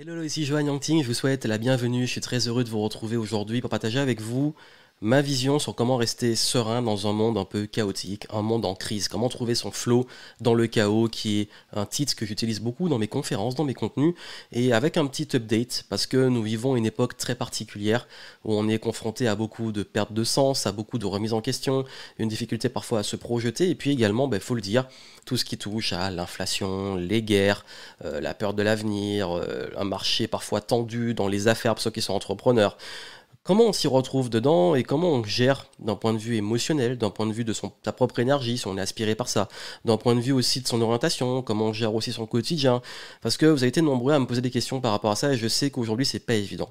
Hello, ici Johan Yangting, je vous souhaite la bienvenue, je suis très heureux de vous retrouver aujourd'hui pour partager avec vous ma vision sur comment rester serein dans un monde un peu chaotique, un monde en crise, comment trouver son flow dans le chaos, qui est un titre que j'utilise beaucoup dans mes conférences, dans mes contenus, et avec un petit update, parce que nous vivons une époque très particulière où on est confronté à beaucoup de pertes de sens, à beaucoup de remises en question, une difficulté parfois à se projeter, et puis également, faut le dire, tout ce qui touche à l'inflation, les guerres, la peur de l'avenir, un marché parfois tendu dans les affaires pour ceux qui sont entrepreneurs. Comment on s'y retrouve dedans et comment on gère d'un point de vue émotionnel, d'un point de vue de sa propre énergie, si on est aspiré par ça, d'un point de vue aussi de son orientation, comment on gère aussi son quotidien. Parce que vous avez été nombreux à me poser des questions par rapport à ça et je sais qu'aujourd'hui c'est pas évident.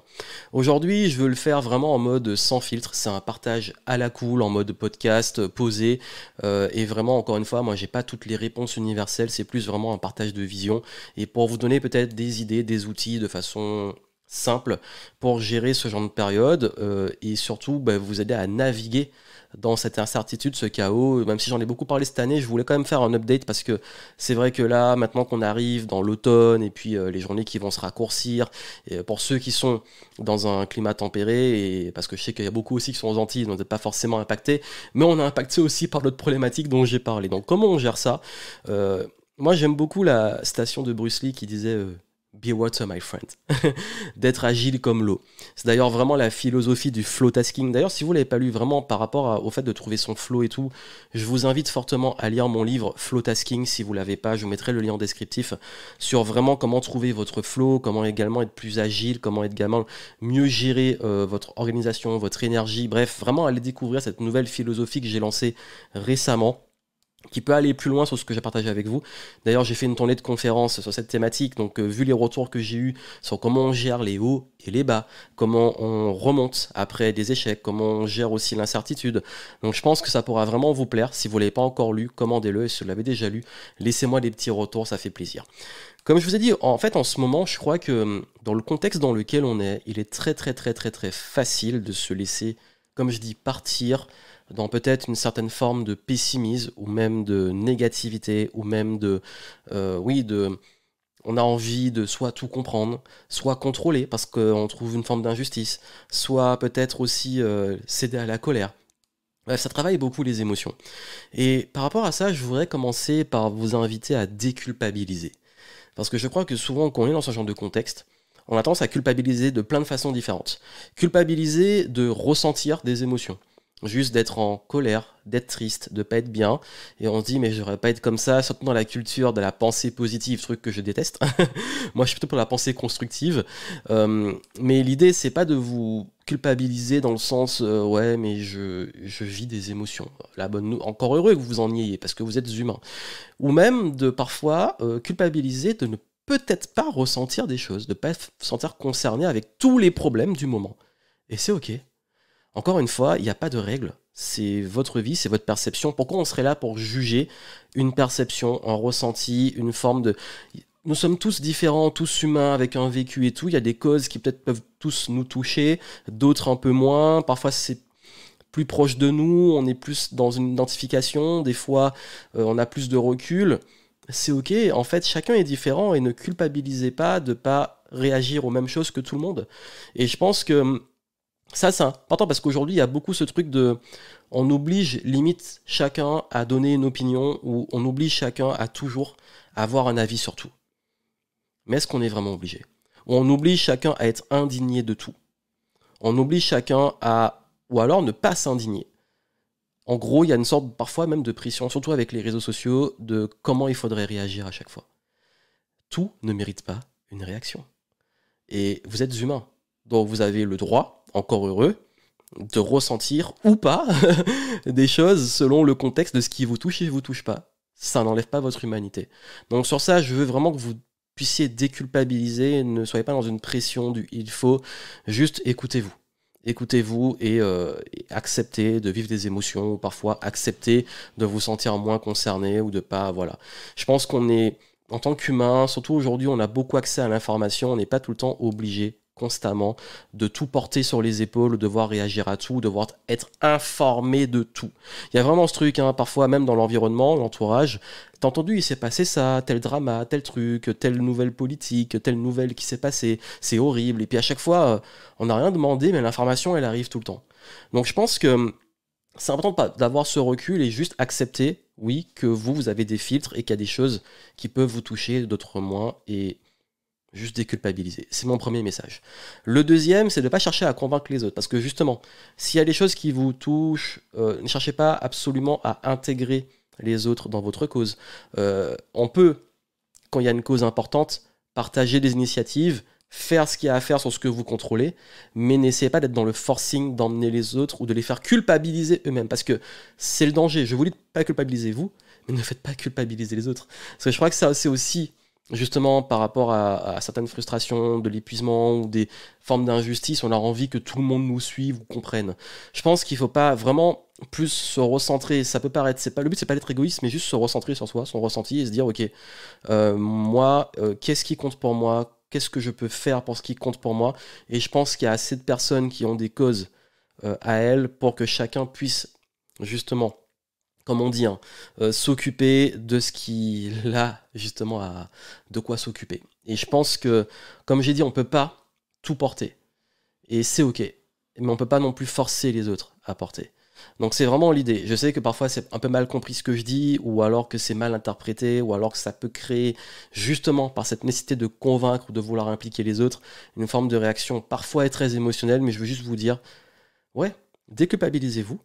Aujourd'hui, je veux le faire vraiment en mode sans filtre, c'est un partage à la cool, en mode podcast, posé. Et vraiment, encore une fois, moi j'ai pas toutes les réponses universelles, c'est plus vraiment un partage de vision. Et pour vous donner peut-être des idées, des outils de façon simple pour gérer ce genre de période et surtout vous aider à naviguer dans cette incertitude, ce chaos. Même si j'en ai beaucoup parlé cette année, je voulais quand même faire un update parce que c'est vrai que là, maintenant qu'on arrive dans l'automne et puis les journées qui vont se raccourcir, et pour ceux qui sont dans un climat tempéré, et parce que je sais qu'il y a beaucoup aussi qui sont aux Antilles, donc pas forcément impactés, mais on est impacté aussi par d'autres problématiques dont j'ai parlé. Donc comment on gère ça? Moi j'aime beaucoup la citation de Bruce Lee qui disait Be water, my friend. D'être agile comme l'eau. C'est d'ailleurs vraiment la philosophie du flow tasking. D'ailleurs, si vous ne l'avez pas lu vraiment par rapport au fait de trouver son flow et tout, je vous invite fortement à lire mon livre Flow Tasking. Si vous ne l'avez pas, je vous mettrai le lien en descriptif sur vraiment comment trouver votre flow, comment également être plus agile, comment également mieux gérer votre organisation, votre énergie. Bref, vraiment aller découvrir cette nouvelle philosophie que j'ai lancée récemment, qui peut aller plus loin sur ce que j'ai partagé avec vous. D'ailleurs, j'ai fait une tournée de conférences sur cette thématique, donc vu les retours que j'ai eus sur comment on gère les hauts et les bas, comment on remonte après des échecs, comment on gère aussi l'incertitude. Donc je pense que ça pourra vraiment vous plaire. Si vous ne l'avez pas encore lu, commandez-le, et si vous l'avez déjà lu, laissez-moi des petits retours, ça fait plaisir. Comme je vous ai dit, en fait, en ce moment, je crois que dans le contexte dans lequel on est, il est très très très très très facile de se laisser, comme je dis, partir dans peut-être une certaine forme de pessimisme ou même de négativité ou même on a envie de soit tout comprendre, soit contrôler parce qu'on trouve une forme d'injustice, soit peut-être aussi céder à la colère. Bref, ça travaille beaucoup les émotions. Et par rapport à ça, je voudrais commencer par vous inviter à déculpabiliser. Parce que je crois que souvent, quand on est dans ce genre de contexte, on a tendance à culpabiliser de plein de façons différentes. Culpabiliser de ressentir des émotions. Juste d'être en colère, d'être triste, de pas être bien. Et on se dit, mais j'aurais pas être comme ça, surtout dans la culture de la pensée positive, truc que je déteste. Moi, je suis plutôt pour la pensée constructive. Mais l'idée, c'est pas de vous culpabiliser dans le sens, ouais, mais je vis des émotions. Encore heureux que vous en ayez, parce que vous êtes humain. Ou même de parfois culpabiliser de ne peut-être pas ressentir des choses, de ne pas se sentir concerné avec tous les problèmes du moment. Et c'est ok. Encore une fois, il n'y a pas de règle. C'est votre vie, c'est votre perception. Pourquoi on serait là pour juger une perception, un ressenti, une forme de... Nous sommes tous différents, tous humains, avec un vécu et tout. Il y a des causes qui peut-être peuvent tous nous toucher, d'autres un peu moins. Parfois, c'est plus proche de nous, on est plus dans une identification. Des fois, on a plus de recul. C'est ok. En fait, chacun est différent et ne culpabilisez pas de ne pas réagir aux mêmes choses que tout le monde. Et je pense que ça, c'est important parce qu'aujourd'hui, il y a beaucoup ce truc de... On oblige limite chacun à donner une opinion ou on oblige chacun à toujours avoir un avis sur tout. Mais est-ce qu'on est vraiment obligé? Ou on oblige chacun à être indigné de tout. On oblige chacun à... Ou alors ne pas s'indigner. En gros, il y a une sorte parfois même de pression, surtout avec les réseaux sociaux, de comment il faudrait réagir à chaque fois. Tout ne mérite pas une réaction. Et vous êtes humain. Donc vous avez le droit, encore heureux, de ressentir ou pas des choses selon le contexte de ce qui vous touche et vous touche pas. Ça n'enlève pas votre humanité. Donc sur ça, je veux vraiment que vous puissiez déculpabiliser, ne soyez pas dans une pression du il faut, juste écoutez-vous. Écoutez-vous et acceptez de vivre des émotions ou parfois acceptez de vous sentir moins concerné ou de pas, voilà. Je pense qu'on est, en tant qu'humain, surtout aujourd'hui, on a beaucoup accès à l'information, on n'est pas tout le temps obligé constamment, de tout porter sur les épaules, de devoir réagir à tout, devoir être informé de tout. Il y a vraiment ce truc, hein, parfois même dans l'environnement, l'entourage. T'as entendu, il s'est passé ça, tel drama, tel truc, telle nouvelle politique, telle nouvelle qui s'est passée, c'est horrible. Et puis à chaque fois, on n'a rien demandé, mais l'information, elle arrive tout le temps. Donc je pense que c'est important d'avoir ce recul et juste accepter, oui, que vous avez des filtres et qu'il y a des choses qui peuvent vous toucher, d'autres moins, et juste déculpabiliser. C'est mon premier message. Le deuxième, c'est de ne pas chercher à convaincre les autres, parce que justement, s'il y a des choses qui vous touchent, ne cherchez pas absolument à intégrer les autres dans votre cause. On peut, quand il y a une cause importante, partager des initiatives, faire ce qu'il y a à faire sur ce que vous contrôlez, mais n'essayez pas d'être dans le forcing d'emmener les autres ou de les faire culpabiliser eux-mêmes, parce que c'est le danger. Je vous dis de pas culpabiliser vous, mais ne faites pas culpabiliser les autres. Parce que je crois que ça, c'est aussi, justement, par rapport à certaines frustrations, de l'épuisement ou des formes d'injustice, on a envie que tout le monde nous suive ou comprenne. Je pense qu'il ne faut pas vraiment plus se recentrer. Ça peut paraître, le but, c'est pas d'être égoïste, mais juste se recentrer sur soi, son ressenti, et se dire, ok, moi, qu'est-ce qui compte pour moi? Qu'est-ce que je peux faire pour ce qui compte pour moi? Et je pense qu'il y a assez de personnes qui ont des causes à elles pour que chacun puisse, justement, comme on dit, hein, s'occuper de ce qu'il a, justement, de quoi s'occuper. Et je pense que, comme j'ai dit, on ne peut pas tout porter. Et c'est ok. Mais on ne peut pas non plus forcer les autres à porter. Donc c'est vraiment l'idée. Je sais que parfois c'est un peu mal compris ce que je dis, ou alors que c'est mal interprété, ou alors que ça peut créer, justement par cette nécessité de convaincre ou de vouloir impliquer les autres, une forme de réaction parfois très émotionnelle, mais je veux juste vous dire, ouais, déculpabilisez-vous,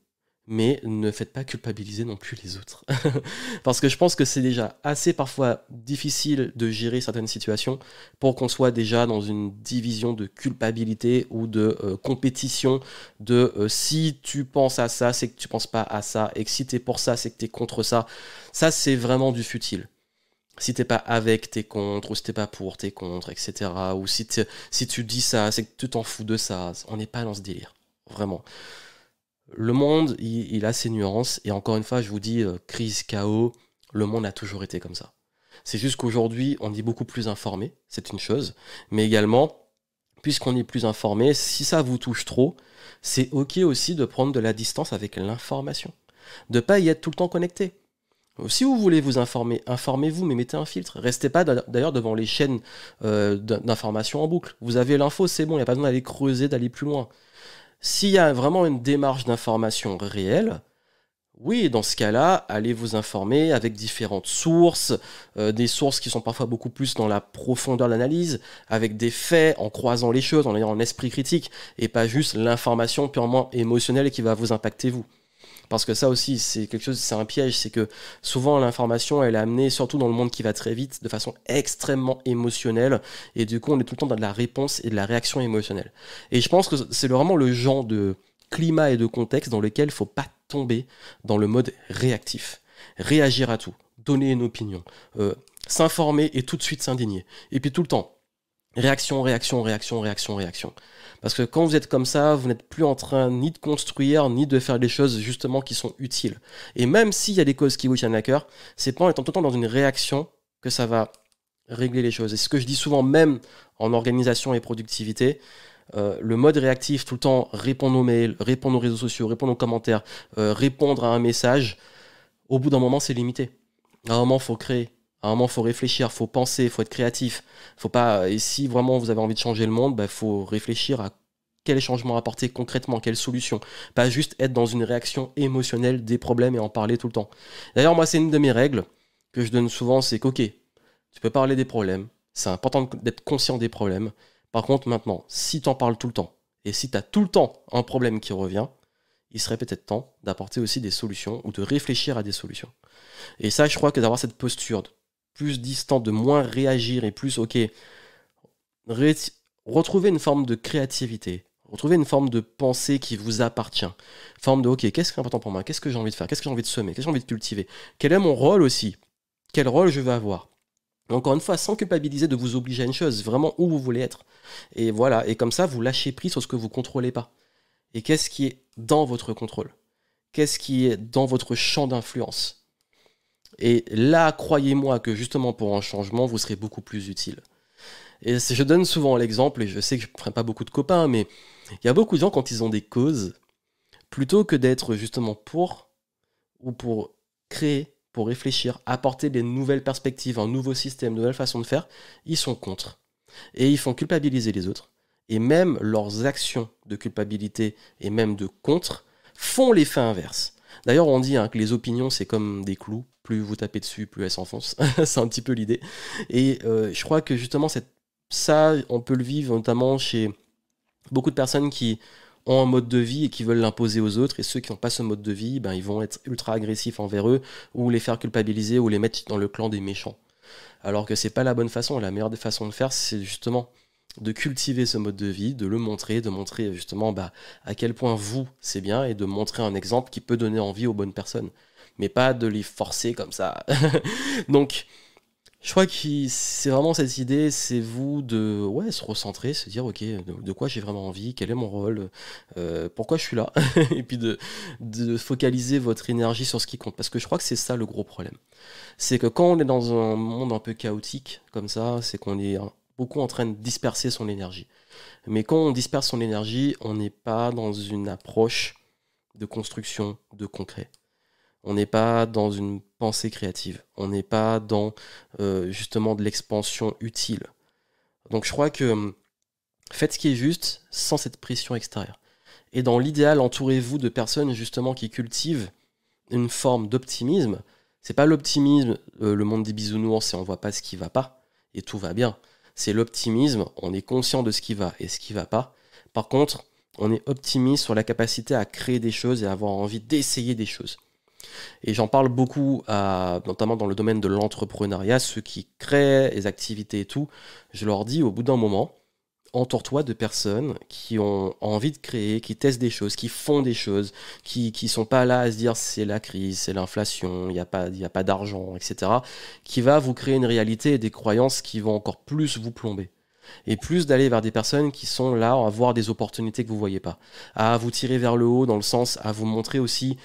mais ne faites pas culpabiliser non plus les autres. Parce que je pense que c'est déjà assez parfois difficile de gérer certaines situations pour qu'on soit déjà dans une division de culpabilité ou de compétition de si tu penses à ça, c'est que tu penses pas à ça, et que si t'es pour ça, c'est que t'es contre ça. Ça, c'est vraiment du futile. Si t'es pas avec, t'es contre, ou si t'es pas pour, t'es contre, etc. Ou si tu dis ça, c'est que tu t'en fous de ça. On n'est pas dans ce délire. Vraiment. Le monde, il a ses nuances, et encore une fois, je vous dis, crise, chaos, le monde a toujours été comme ça. C'est juste qu'aujourd'hui, on est beaucoup plus informé, c'est une chose, mais également, puisqu'on est plus informé, si ça vous touche trop, c'est ok aussi de prendre de la distance avec l'information, de pas y être tout le temps connecté. Si vous voulez vous informer, informez-vous, mais mettez un filtre. Restez pas d'ailleurs devant les chaînes d'information en boucle. Vous avez l'info, c'est bon, il n'y a pas besoin d'aller creuser, d'aller plus loin. S'il y a vraiment une démarche d'information réelle, oui, dans ce cas-là, allez vous informer avec différentes sources, des sources qui sont parfois beaucoup plus dans la profondeur de l'analyse, avec des faits, en croisant les choses, en ayant un esprit critique, et pas juste l'information purement émotionnelle qui va vous impacter vous. Parce que ça aussi, c'est quelque chose, c'est un piège, c'est que souvent l'information, elle est amenée, surtout dans le monde qui va très vite, de façon extrêmement émotionnelle, et du coup, on est tout le temps dans de la réponse et de la réaction émotionnelle. Et je pense que c'est vraiment le genre de climat et de contexte dans lequel il ne faut pas tomber dans le mode réactif. Réagir à tout, donner une opinion, s'informer et tout de suite s'indigner. Et puis tout le temps, réaction, réaction, réaction, réaction, réaction. Parce que quand vous êtes comme ça, vous n'êtes plus en train ni de construire, ni de faire des choses justement qui sont utiles. Et même s'il y a des causes qui vous tiennent à cœur, c'est pas en étant tout le temps dans une réaction que ça va régler les choses. Et ce que je dis souvent, même en organisation et productivité, le mode réactif, tout le temps répondre aux mails, répondre aux réseaux sociaux, répondre aux commentaires, répondre à un message, au bout d'un moment, c'est limité. À un moment, il faut créer. À un moment, il faut réfléchir, il faut penser, il faut être créatif. Faut pas, et si vraiment vous avez envie de changer le monde, il faut réfléchir à quel changement apporter concrètement, quelle solution. Pas juste être dans une réaction émotionnelle des problèmes et en parler tout le temps. D'ailleurs, moi, c'est une de mes règles que je donne souvent, c'est qu'ok, tu peux parler des problèmes, c'est important d'être conscient des problèmes. Par contre, maintenant, si tu en parles tout le temps, et si tu as tout le temps un problème qui revient, il serait peut-être temps d'apporter aussi des solutions ou de réfléchir à des solutions. Et ça, je crois que d'avoir cette posture plus distante, de moins réagir et plus, ok, retrouver une forme de créativité, retrouver une forme de pensée qui vous appartient, une forme de, ok, qu'est-ce qui est important pour moi, qu'est-ce que j'ai envie de faire, qu'est-ce que j'ai envie de semer, qu'est-ce que j'ai envie de cultiver, quel est mon rôle aussi, quel rôle je veux avoir. Encore une fois, sans culpabiliser de vous obliger à une chose, vraiment où vous voulez être. Et voilà, et comme ça, vous lâchez prise sur ce que vous ne contrôlez pas. Et qu'est-ce qui est dans votre contrôle? Qu'est-ce qui est dans votre champ d'influence? Et là, croyez-moi que justement pour un changement, vous serez beaucoup plus utile. Et je donne souvent l'exemple, et je sais que je ne prends pas beaucoup de copains, mais il y a beaucoup de gens, quand ils ont des causes, plutôt que d'être justement pour, ou pour créer, pour réfléchir, apporter des nouvelles perspectives, un nouveau système, une nouvelle façon de faire, ils sont contre. Et ils font culpabiliser les autres. Et même leurs actions de culpabilité et même de contre font l'effet inverse. D'ailleurs, on dit que les opinions, c'est comme des clous. Plus vous tapez dessus, plus elles s'enfoncent. C'est un petit peu l'idée. Et je crois que justement, ça, on peut le vivre notamment chez beaucoup de personnes qui ont un mode de vie et qui veulent l'imposer aux autres. Et ceux qui n'ont pas ce mode de vie, ben, ils vont être ultra agressifs envers eux ou les faire culpabiliser ou les mettre dans le clan des méchants. Alors que c'est pas la bonne façon. La meilleure des façons de faire, c'est justement de cultiver ce mode de vie, de le montrer, de montrer justement à quel point vous, c'est bien, et de montrer un exemple qui peut donner envie aux bonnes personnes. Mais pas de les forcer comme ça. Donc, je crois que c'est vraiment cette idée, c'est vous de se recentrer, se dire, ok, de quoi j'ai vraiment envie, quel est mon rôle, pourquoi je suis là, et puis de focaliser votre énergie sur ce qui compte. Parce que je crois que c'est ça le gros problème. C'est que quand on est dans un monde un peu chaotique, comme ça, c'est qu'on est beaucoup en train de disperser son énergie. Mais quand on disperse son énergie, on n'est pas dans une approche de construction, de concret. On n'est pas dans une pensée créative. On n'est pas dans justement de l'expansion utile. Donc je crois que faites ce qui est juste sans cette pression extérieure. Et dans l'idéal, entourez-vous de personnes justement qui cultivent une forme d'optimisme. C'est pas l'optimisme, le monde des bisounours, et on voit pas ce qui va pas, et tout va bien. C'est l'optimisme, on est conscient de ce qui va et ce qui va pas. Par contre, on est optimiste sur la capacité à créer des choses et à avoir envie d'essayer des choses. Et j'en parle beaucoup, notamment dans le domaine de l'entrepreneuriat, ceux qui créent les activités et tout. Je leur dis au bout d'un moment, entoure-toi de personnes qui ont envie de créer, qui testent des choses, qui font des choses, qui sont pas là à se dire c'est la crise, c'est l'inflation, il n'y a pas d'argent, etc. Qui va vous créer une réalité et des croyances qui vont encore plus vous plomber. Et plus d'aller vers des personnes qui sont là à voir des opportunités que vous ne voyez pas. À vous tirer vers le haut dans le sens à vous montrer aussi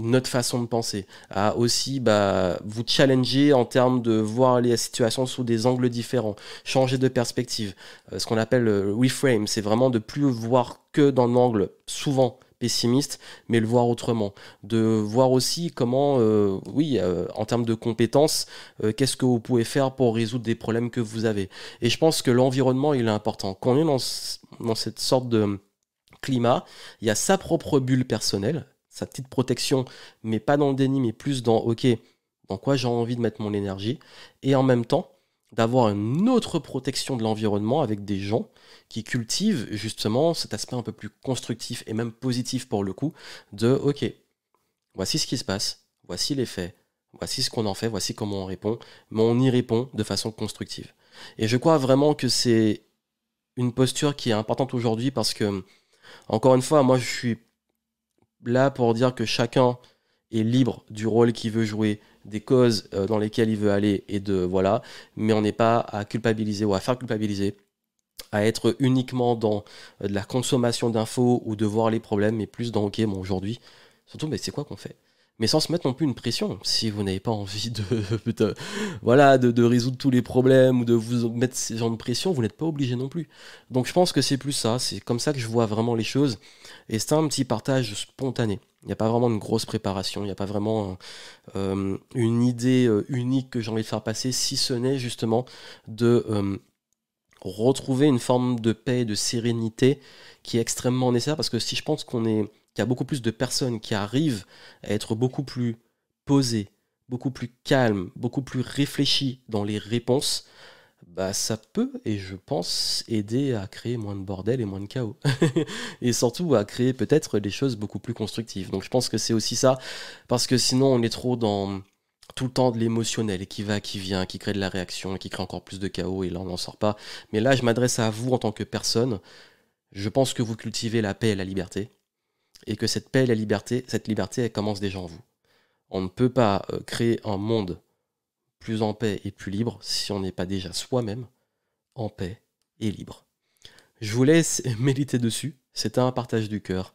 notre façon de penser, à aussi vous challenger en termes de voir les situations sous des angles différents, changer de perspective. Ce qu'on appelle reframe, c'est vraiment de plus voir que d'un angle souvent pessimiste, mais le voir autrement. De voir aussi comment, en termes de compétences, qu'est-ce que vous pouvez faire pour résoudre des problèmes que vous avez. Et je pense que l'environnement, il est important. Quand on est dans cette sorte de climat, il y a sa propre bulle personnelle, sa petite protection, mais pas dans le déni, mais plus dans, ok, dans quoi j'ai envie de mettre mon énergie, et en même temps, d'avoir une autre protection de l'environnement avec des gens qui cultivent justement cet aspect un peu plus constructif et même positif pour le coup, de, ok, voici ce qui se passe, voici les faits, voici ce qu'on en fait, voici comment on répond, mais on y répond de façon constructive. Et je crois vraiment que c'est une posture qui est importante aujourd'hui parce que, encore une fois, moi je suis là pour dire que chacun est libre du rôle qu'il veut jouer, des causes dans lesquelles il veut aller, et voilà, mais on n'est pas à culpabiliser ou à faire culpabiliser, à être uniquement dans de la consommation d'infos ou de voir les problèmes, mais plus dans ok, bon, aujourd'hui, surtout, mais c'est quoi qu'on fait? Mais sans se mettre non plus une pression. Si vous n'avez pas envie de résoudre tous les problèmes ou de vous mettre ce genre de pression, vous n'êtes pas obligé non plus. Donc je pense que c'est plus ça, c'est comme ça que je vois vraiment les choses. Et c'est un petit partage spontané. Il n'y a pas vraiment une grosse préparation, il n'y a pas vraiment une idée unique que j'ai envie de faire passer, si ce n'est justement de retrouver une forme de paix, de sérénité qui est extrêmement nécessaire, parce que si je pense qu'il y a beaucoup plus de personnes qui arrivent à être beaucoup plus posées, beaucoup plus calmes, beaucoup plus réfléchies dans les réponses, ça peut, et je pense, aider à créer moins de bordel et moins de chaos. Et surtout à créer peut-être des choses beaucoup plus constructives. Donc je pense que c'est aussi ça, parce que sinon on est trop dans tout le temps de l'émotionnel, et qui va, qui vient, qui crée de la réaction, et qui crée encore plus de chaos, et là on n'en sort pas. Mais là je m'adresse à vous en tant que personne. Je pense que vous cultivez la paix et la liberté, et que cette paix et la liberté, cette liberté, elle commence déjà en vous. On ne peut pas créer un monde plus en paix et plus libre si on n'est pas déjà soi-même en paix et libre. Je vous laisse méditer dessus. C'était un partage du cœur.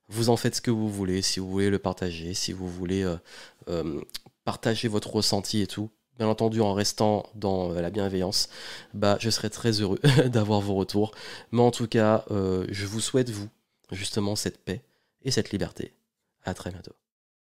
Vous en faites ce que vous voulez, si vous voulez le partager, si vous voulez partager votre ressenti et tout. bien entendu en restant dans la bienveillance, bah, je serais très heureux d'avoir vos retours. Mais en tout cas, je vous souhaite, vous, justement, cette paix et cette liberté. À très bientôt.